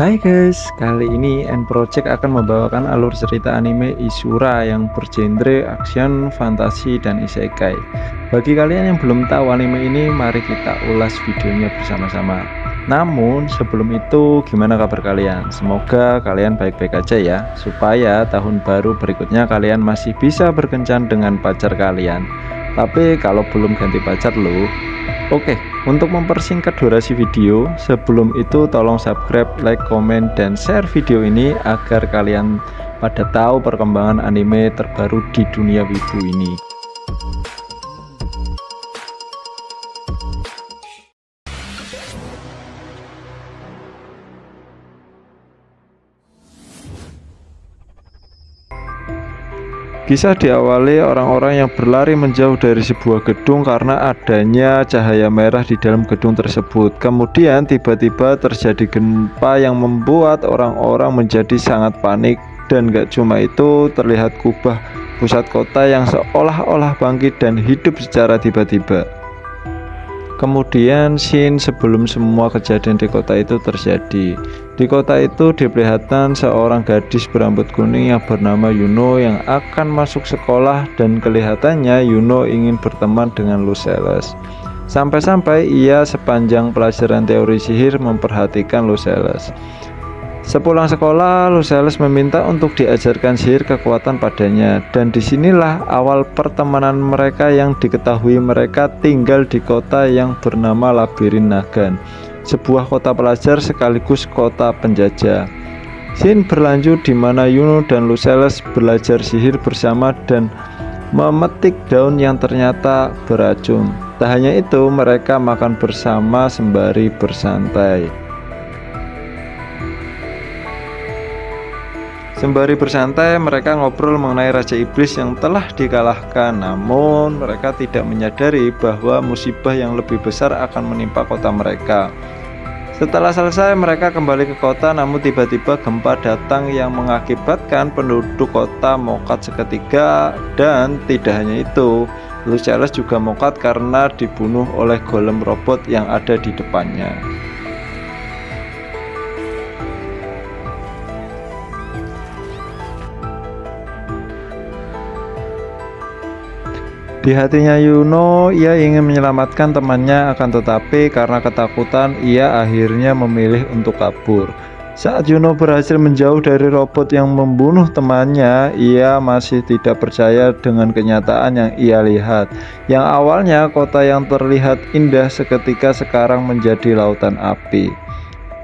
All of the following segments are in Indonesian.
Hai guys, kali ini N Project akan membawakan alur cerita anime Ishura yang bergenre action, fantasi, dan isekai. Bagi kalian yang belum tahu anime ini, mari kita ulas videonya bersama-sama. Namun sebelum itu, gimana kabar kalian? Semoga kalian baik-baik aja ya, supaya tahun baru berikutnya kalian masih bisa berkencan dengan pacar kalian. Tapi kalau belum ganti pacar loh. Oke, untuk mempersingkat durasi video, sebelum itu tolong subscribe, like, komen, dan share video ini agar kalian pada tahu perkembangan anime terbaru di dunia wibu ini. Kisah diawali orang-orang yang berlari menjauh dari sebuah gedung karena adanya cahaya merah di dalam gedung tersebut. Kemudian tiba-tiba terjadi gempa yang membuat orang-orang menjadi sangat panik. Dan gak cuma itu, terlihat kubah pusat kota yang seolah-olah bangkit dan hidup secara tiba-tiba. Kemudian scene sebelum semua kejadian di kota itu terjadi. Di kota itu diperlihatkan seorang gadis berambut kuning yang bernama Yuno yang akan masuk sekolah, dan kelihatannya Yuno ingin berteman dengan Luscelles. Sampai-sampai ia sepanjang pelajaran teori sihir memperhatikan Luscelles. Sepulang sekolah, Luscelles meminta untuk diajarkan sihir kekuatan padanya, dan disinilah awal pertemanan mereka yang diketahui mereka tinggal di kota yang bernama Labirin Nagan, sebuah kota pelajar sekaligus kota penjajah. Scene berlanjut di mana Yuno dan Luscelles belajar sihir bersama dan memetik daun yang ternyata beracun. Tak hanya itu, mereka makan bersama sembari bersantai. Sembari bersantai, mereka ngobrol mengenai Raja Iblis yang telah dikalahkan. Namun, mereka tidak menyadari bahwa musibah yang lebih besar akan menimpa kota mereka. Setelah selesai, mereka kembali ke kota, namun tiba-tiba gempa datang yang mengakibatkan penduduk kota mokat seketika. Dan tidak hanya itu, Luscelles juga mokat karena dibunuh oleh golem robot yang ada di depannya. Di hatinya Yuno, ia ingin menyelamatkan temannya, akan tetapi karena ketakutan, ia akhirnya memilih untuk kabur. Saat Yuno berhasil menjauh dari robot yang membunuh temannya, ia masih tidak percaya dengan kenyataan yang ia lihat. Yang awalnya kota yang terlihat indah seketika sekarang menjadi lautan api.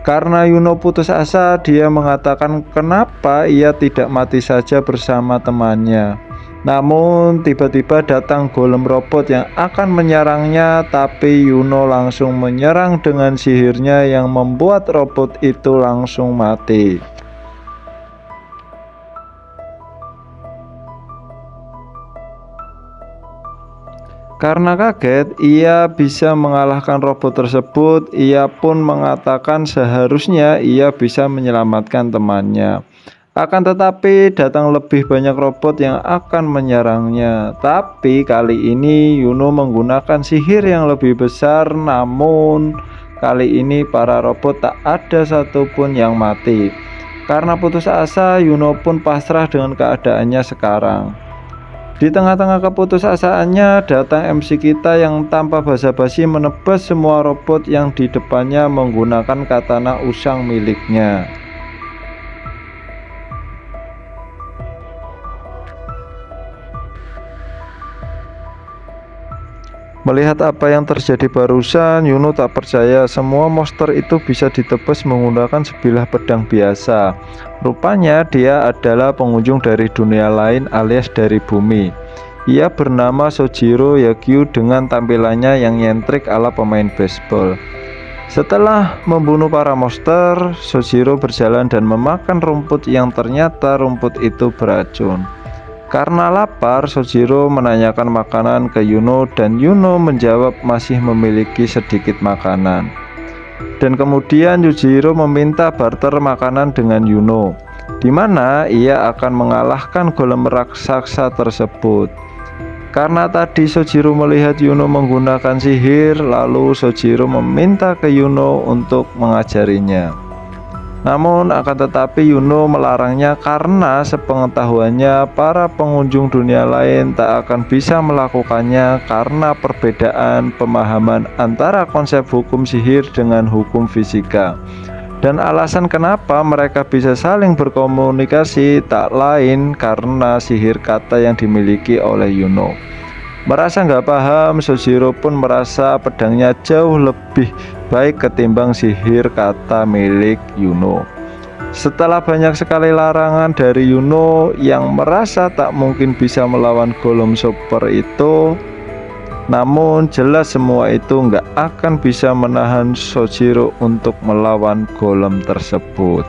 Karena Yuno putus asa, dia mengatakan kenapa ia tidak mati saja bersama temannya. Namun tiba-tiba datang golem robot yang akan menyerangnya, tapi Yuno langsung menyerang dengan sihirnya yang membuat robot itu langsung mati. Karena kaget ia bisa mengalahkan robot tersebut, ia pun mengatakan seharusnya ia bisa menyelamatkan temannya. Akan tetapi datang lebih banyak robot yang akan menyerangnya. Tapi kali ini Yuno menggunakan sihir yang lebih besar, namun kali ini para robot tak ada satupun yang mati. Karena putus asa, Yuno pun pasrah dengan keadaannya sekarang. Di tengah-tengah keputusasaannya datang MC kita yang tanpa basa-basi menebas semua robot yang di depannya menggunakan katana usang miliknya. Melihat apa yang terjadi barusan, Yuno tak percaya semua monster itu bisa ditebas menggunakan sebilah pedang biasa. Rupanya dia adalah pengunjung dari dunia lain alias dari bumi. Ia bernama Sojiro Yagyu dengan tampilannya yang nyentrik ala pemain baseball. Setelah membunuh para monster, Sojiro berjalan dan memakan rumput yang ternyata rumput itu beracun. Karena lapar, Sojiro menanyakan makanan ke Yuno dan Yuno menjawab masih memiliki sedikit makanan. Dan kemudian Yujiro meminta barter makanan dengan Yuno, di mana ia akan mengalahkan golem raksasa tersebut. Karena tadi Sojiro melihat Yuno menggunakan sihir, lalu Sojiro meminta ke Yuno untuk mengajarinya. Namun akan tetapi Yuno melarangnya karena sepengetahuannya para pengunjung dunia lain tak akan bisa melakukannya karena perbedaan pemahaman antara konsep hukum sihir dengan hukum fisika. Dan alasan kenapa mereka bisa saling berkomunikasi tak lain karena sihir kata yang dimiliki oleh Yuno. Merasa nggak paham, Sojiro pun merasa pedangnya jauh lebih baik ketimbang sihir kata milik Yuno. Setelah banyak sekali larangan dari Yuno yang merasa tak mungkin bisa melawan golem super itu, namun jelas semua itu nggak akan bisa menahan Sojiro untuk melawan golem tersebut.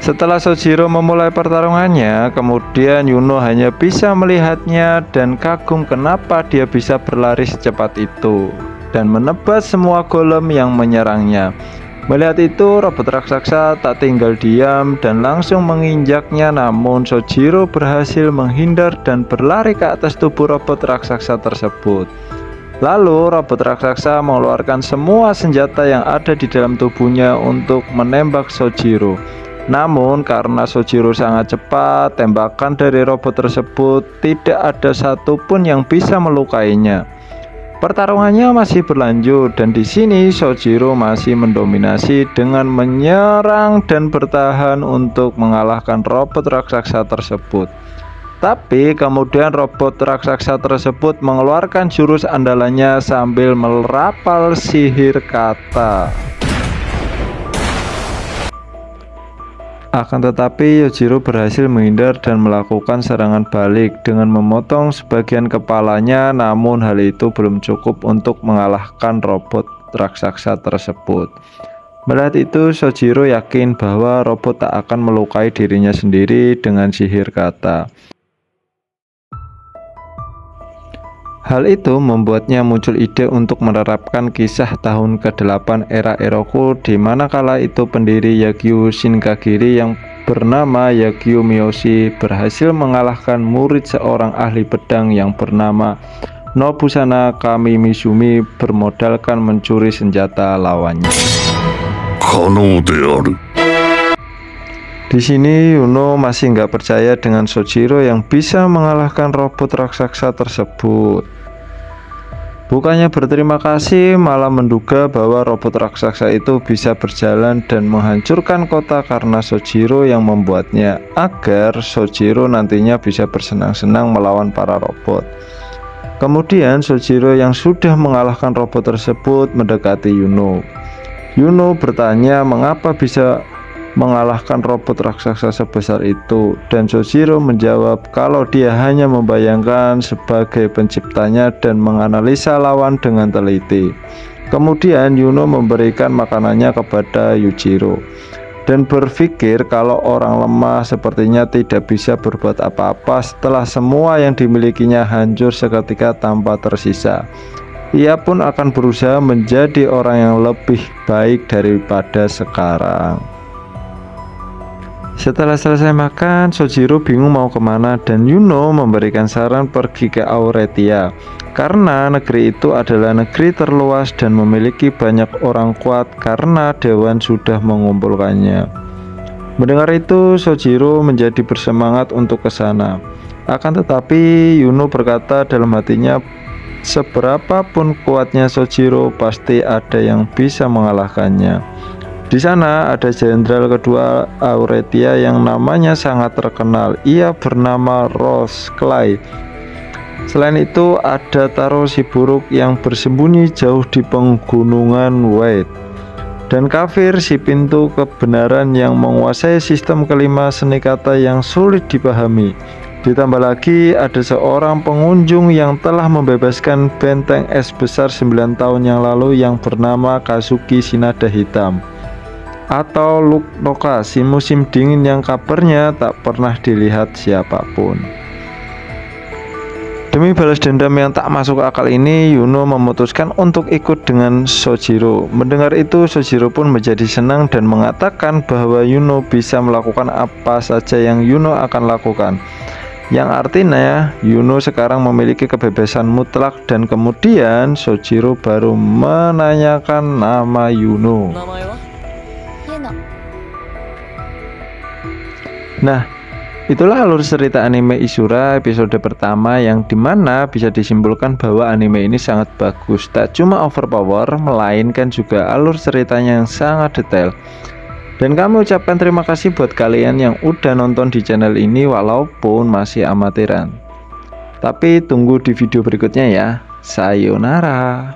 Setelah Sojiro memulai pertarungannya, kemudian Yuno hanya bisa melihatnya dan kagum kenapa dia bisa berlari secepat itu dan menebas semua golem yang menyerangnya. Melihat itu, robot raksasa tak tinggal diam dan langsung menginjaknya, namun Sojiro berhasil menghindar dan berlari ke atas tubuh robot raksasa tersebut. Lalu robot raksasa mengeluarkan semua senjata yang ada di dalam tubuhnya untuk menembak Sojiro. Namun karena Sojiro sangat cepat, tembakan dari robot tersebut tidak ada satupun yang bisa melukainya. Pertarungannya masih berlanjut dan di sini Sojiro masih mendominasi dengan menyerang dan bertahan untuk mengalahkan robot raksasa tersebut. Tapi kemudian robot raksasa tersebut mengeluarkan jurus andalannya sambil merapal sihir kata. Akan tetapi Yojiro berhasil menghindar dan melakukan serangan balik dengan memotong sebagian kepalanya, namun hal itu belum cukup untuk mengalahkan robot raksasa tersebut. Melihat itu, Sojiro yakin bahwa robot tak akan melukai dirinya sendiri dengan sihir kata. Hal itu membuatnya muncul ide untuk menerapkan kisah tahun ke-8 era Eroku, di mana kala itu pendiri Yagyu Shinkagiri yang bernama Yagyu Miyoshi berhasil mengalahkan murid seorang ahli pedang yang bernama Nobusana Kamimizumi bermodalkan mencuri senjata lawannya. Di sini Yuno masih nggak percaya dengan Sojiro yang bisa mengalahkan robot raksasa tersebut. Bukannya berterima kasih, malah menduga bahwa robot raksasa itu bisa berjalan dan menghancurkan kota karena Sojiro yang membuatnya, agar Sojiro nantinya bisa bersenang-senang melawan para robot. Kemudian Sojiro yang sudah mengalahkan robot tersebut mendekati Yuno. Yuno bertanya mengapa bisa mengalahkan robot raksasa sebesar itu, dan Sojiro menjawab kalau dia hanya membayangkan sebagai penciptanya dan menganalisa lawan dengan teliti. Kemudian Yuno memberikan makanannya kepada Yujiro dan berpikir kalau orang lemah sepertinya tidak bisa berbuat apa-apa setelah semua yang dimilikinya hancur seketika tanpa tersisa. Ia pun akan berusaha menjadi orang yang lebih baik daripada sekarang. Setelah selesai makan, Sojiro bingung mau kemana dan Yuno memberikan saran pergi ke Auretia karena negeri itu adalah negeri terluas dan memiliki banyak orang kuat karena dewan sudah mengumpulkannya. Mendengar itu, Sojiro menjadi bersemangat untuk ke sana. Akan tetapi Yuno berkata dalam hatinya, seberapapun kuatnya Sojiro pasti ada yang bisa mengalahkannya. Di sana ada jenderal kedua Auretia yang namanya sangat terkenal. Ia bernama Rose Clay. Selain itu ada Taro si buruk yang bersembunyi jauh di pegunungan White, dan Kafir si pintu kebenaran yang menguasai sistem kelima seni kata yang sulit dipahami. Ditambah lagi ada seorang pengunjung yang telah membebaskan benteng es besar 9 tahun yang lalu yang bernama Kazuki Shinada Hitam, atau Luknoka si musim dingin yang kabarnya tak pernah dilihat siapapun. Demi balas dendam yang tak masuk akal ini, Yuno memutuskan untuk ikut dengan Sojiro. Mendengar itu, Sojiro pun menjadi senang dan mengatakan bahwa Yuno bisa melakukan apa saja yang Yuno akan lakukan. yang artinya Yuno sekarang memiliki kebebasan mutlak, dan kemudian Sojiro baru menanyakan nama Yuno. Nah, itulah alur cerita anime Ishura episode pertama, yang dimana bisa disimpulkan bahwa anime ini sangat bagus. Tak cuma overpower, melainkan juga alur ceritanya yang sangat detail. Dan kami ucapkan terima kasih buat kalian yang udah nonton di channel ini walaupun masih amatiran. Tapi tunggu di video berikutnya ya. Sayonara.